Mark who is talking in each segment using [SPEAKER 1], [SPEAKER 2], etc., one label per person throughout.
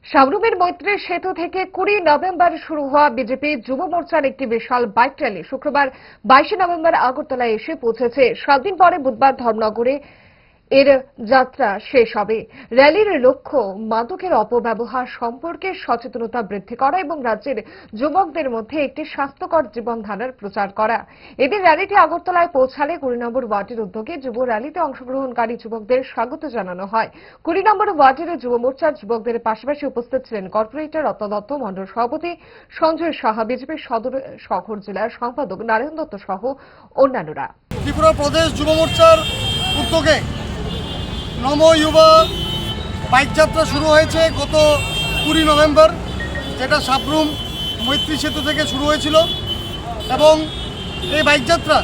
[SPEAKER 1] সাবরুমের মৈত্রী সেতু থেকে 20 নভেম্বর শুরু হওয়া বিজেপি যুব মোর্চার একটি বিশাল বাইক র্যালি শুক্রবার 22 নভেম্বর আগরতলায় এসে পৌঁছেছে। 7 দিন পরে বুধবার ধর্মনগরে এর যাত্রা শেষ হবে। র্যালির লক্ষ্য মাদকের অপব্যবহার সম্পর্কে সচেতনতা বৃদ্ধি করা এবং রাজ্যের যুবকদের মধ্যে একটি স্বাস্থ্যকর জীবনধারার প্রচার করা। এদিন র্যালিটি আগরতলায় পৌঁছালে 20 নম্বর ওয়ার্ডের উদ্যোগে যুব র্যালিতে অংশগ্রহণকারী যুবকদের স্বাগত জানানো হয়। 20 নম্বর ওয়ার্ডের যুব মোর্চার যুবকদের পাশাপাশি উপস্থিত ছিলেন কর্পোরেটর রত্ন দত্ত, মণ্ডল সভাপতি সঞ্জয় সাহা, বিজেপির সদর শহর জেলার সম্পাদক নারায়ণ দত্ত সহ অন্যান্যরা।
[SPEAKER 2] ত্রিপুরা প্রদেশ যুব মোর্চার উদ্যোগে নমো যুবা বাইক যাত্রা শুরু হয়েছে গত 20 নভেম্বর, যেটা সাবরুম মৈত্রী সেতু থেকে শুরু হয়েছিল এবং এই বাইক যাত্রা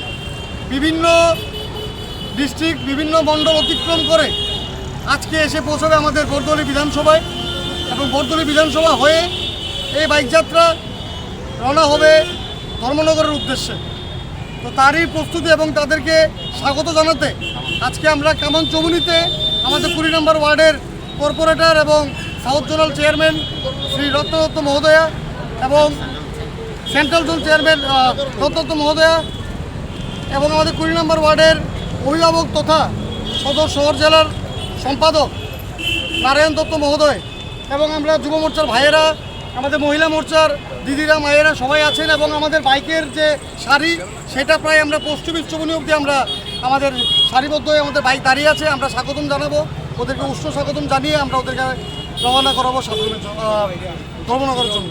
[SPEAKER 2] বিভিন্ন ডিস্ট্রিক্ট, বিভিন্ন মণ্ডল অতিক্রম করে আজকে এসে পৌঁছবে আমাদের বরদলি বিধানসভায় এবং বরদলি বিধানসভা হয়ে এই বাইক যাত্রা রওনা হবে ধর্মনগরের উদ্দেশ্যে। তো তারই প্রস্তুতি এবং তাদেরকে স্বাগত জানাতে আজকে আমরা কামান চৌমুনিতে আমাদের 20 নম্বর ওয়ার্ডের কর্পোরেটর এবং সাউথ জোনাল চেয়ারম্যান শ্রী রত্ন দত্ত মহোদয়া এবং সেন্ট্রাল জোন চেয়ারম্যান রত্ন দত্ত মহোদয়া এবং আমাদের 20 নম্বর ওয়ার্ডের অভিভাবক তথা সদর শহর জেলার সম্পাদক নারায়ণ দত্ত মহোদয় এবং আমরা যুব মোর্চার ভাইয়েরা, আমাদের মহিলা মোর্চার দিদিরা, মায়েরা সবাই আছেন এবং আমাদের বাইকের যে সারি সেটা প্রায় আমরা পশ্চিম চৌমুনি অবধি আমরা আমাদের সারিবদ্ধ হয়ে আমাদের বাইক দাঁড়িয়ে আছে। আমরা স্বাগতম জানাবো, ওদেরকে উষ্ণ স্বাগতম জানিয়ে আমরা ওদেরকে রওনা করাবো ধর্মনগরের জন্য।